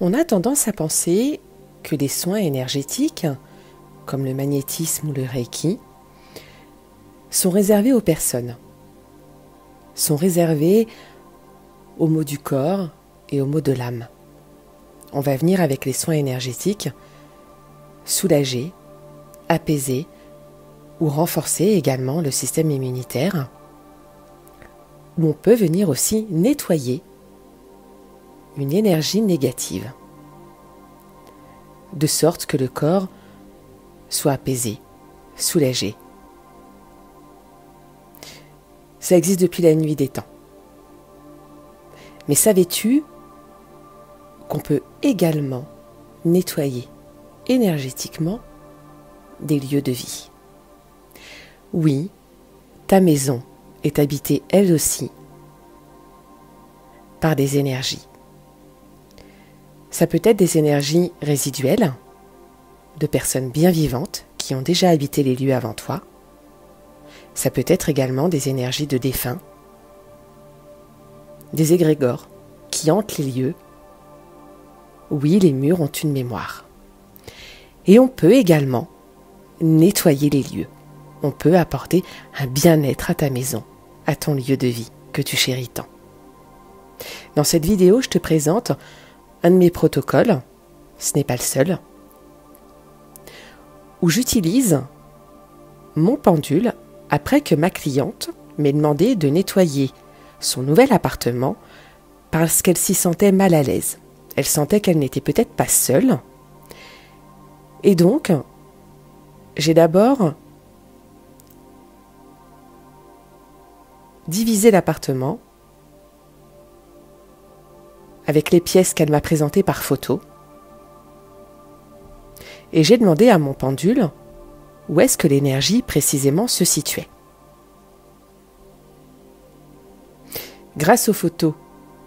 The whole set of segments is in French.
On a tendance à penser que les soins énergétiques, comme le magnétisme ou le reiki, sont réservés aux personnes, sont réservés aux maux du corps et aux maux de l'âme. On va venir avec les soins énergétiques soulager, apaiser ou renforcer également le système immunitaire, où on peut venir aussi nettoyer une énergie négative, de sorte que le corps soit apaisé, soulagé. Ça existe depuis la nuit des temps. Mais savais-tu qu'on peut également nettoyer énergétiquement des lieux de vie? Oui, ta maison est habitée elle aussi par des énergies. Ça peut être des énergies résiduelles de personnes bien vivantes qui ont déjà habité les lieux avant toi. Ça peut être également des énergies de défunts, des égrégores qui hantent les lieux. Oui, les murs ont une mémoire. Et on peut également nettoyer les lieux. On peut apporter un bien-être à ta maison, à ton lieu de vie que tu chéris tant. Dans cette vidéo, je te présente un de mes protocoles, ce n'est pas le seul, où j'utilise mon pendule après que ma cliente m'ait demandé de nettoyer son nouvel appartement parce qu'elle s'y sentait mal à l'aise. Elle sentait qu'elle n'était peut-être pas seule. Et donc, j'ai d'abord divisé l'appartement avec les pièces qu'elle m'a présentées par photo. Et j'ai demandé à mon pendule où est-ce que l'énergie précisément se situait. Grâce aux photos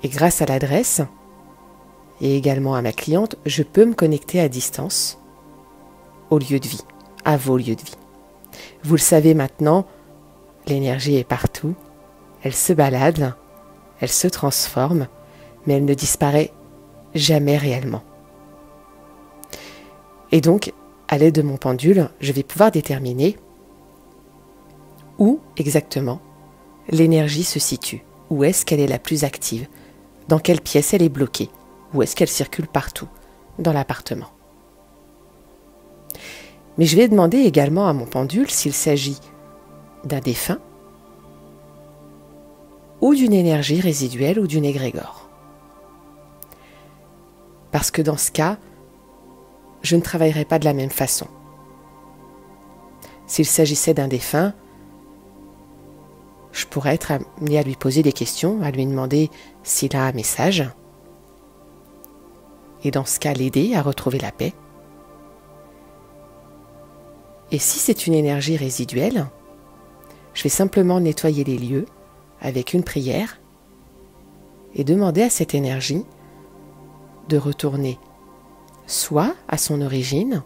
et grâce à l'adresse, et également à ma cliente, je peux me connecter à distance au lieu de vie, à vos lieux de vie. Vous le savez maintenant, l'énergie est partout, elle se balade, elle se transforme, mais elle ne disparaît jamais réellement. Et donc, à l'aide de mon pendule, je vais pouvoir déterminer où exactement l'énergie se situe, où est-ce qu'elle est la plus active, dans quelle pièce elle est bloquée, où est-ce qu'elle circule partout dans l'appartement. Mais je vais demander également à mon pendule s'il s'agit d'un défunt ou d'une énergie résiduelle ou d'une égrégore. Parce que dans ce cas, je ne travaillerai pas de la même façon. S'il s'agissait d'un défunt, je pourrais être amenée à lui poser des questions, à lui demander s'il a un message, et dans ce cas l'aider à retrouver la paix. Et si c'est une énergie résiduelle, je vais simplement nettoyer les lieux avec une prière et demander à cette énergie de retourner soit à son origine,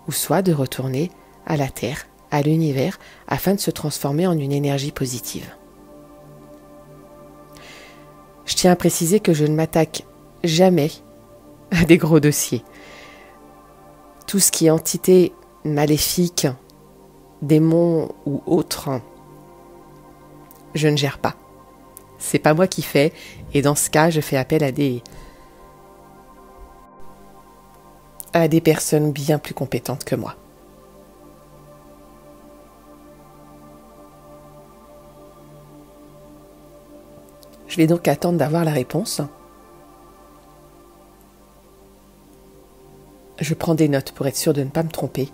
ou soit de retourner à la Terre, à l'univers, afin de se transformer en une énergie positive. Je tiens à préciser que je ne m'attaque jamais à des gros dossiers. Tout ce qui est entité maléfique, démons ou autres, je ne gère pas. C'est pas moi qui fais, et dans ce cas, je fais appel à des personnes bien plus compétentes que moi. Je vais donc attendre d'avoir la réponse. Je prends des notes pour être sûre de ne pas me tromper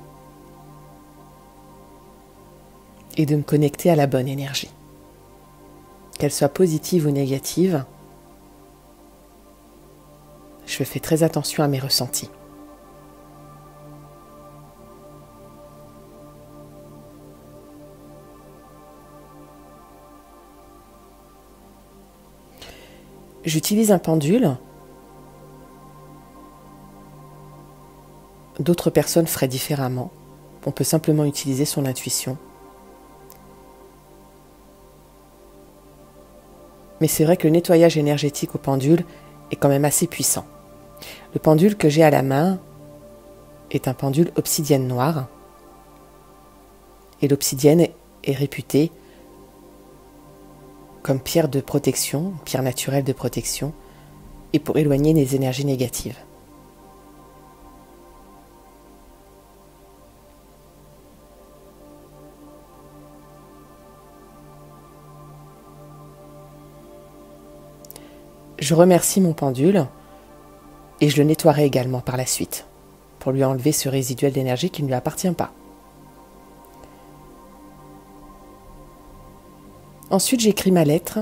et de me connecter à la bonne énergie. Qu'elle soit positive ou négative, je fais très attention à mes ressentis. J'utilise un pendule. D'autres personnes feraient différemment. On peut simplement utiliser son intuition. Mais c'est vrai que le nettoyage énergétique au pendule est quand même assez puissant. Le pendule que j'ai à la main est un pendule obsidienne noire. Et l'obsidienne est réputée comme pierre de protection, pierre naturelle de protection, et pour éloigner les énergies négatives. Je remercie mon pendule et je le nettoierai également par la suite pour lui enlever ce résiduel d'énergie qui ne lui appartient pas. Ensuite, j'écris ma lettre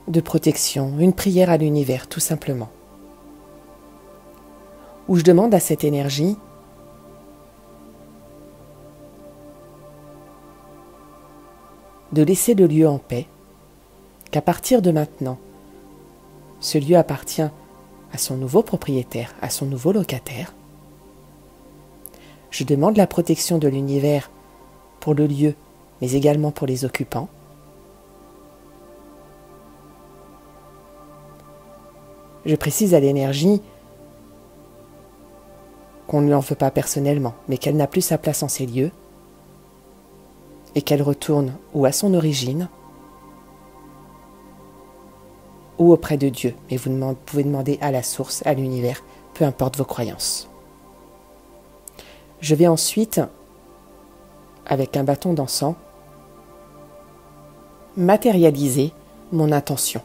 de protection, une prière à l'univers tout simplement, où je demande à cette énergie de laisser le lieu en paix, qu'à partir de maintenant, ce lieu appartient à son nouveau propriétaire, à son nouveau locataire. Je demande la protection de l'univers pour le lieu, mais également pour les occupants. Je précise à l'énergie qu'on ne lui en veut pas personnellement, mais qu'elle n'a plus sa place en ces lieux et qu'elle retourne ou à son origine ou auprès de Dieu. Mais vous pouvez demander à la source, à l'univers, peu importe vos croyances. Je vais ensuite, avec un bâton d'encens, matérialiser mon intention.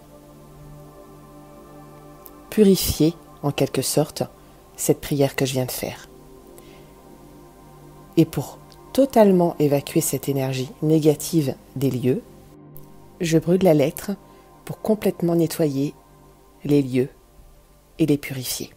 Purifier, en quelque sorte, cette prière que je viens de faire. Et pour totalement évacuer cette énergie négative des lieux, je brûle la lettre pour complètement nettoyer les lieux et les purifier.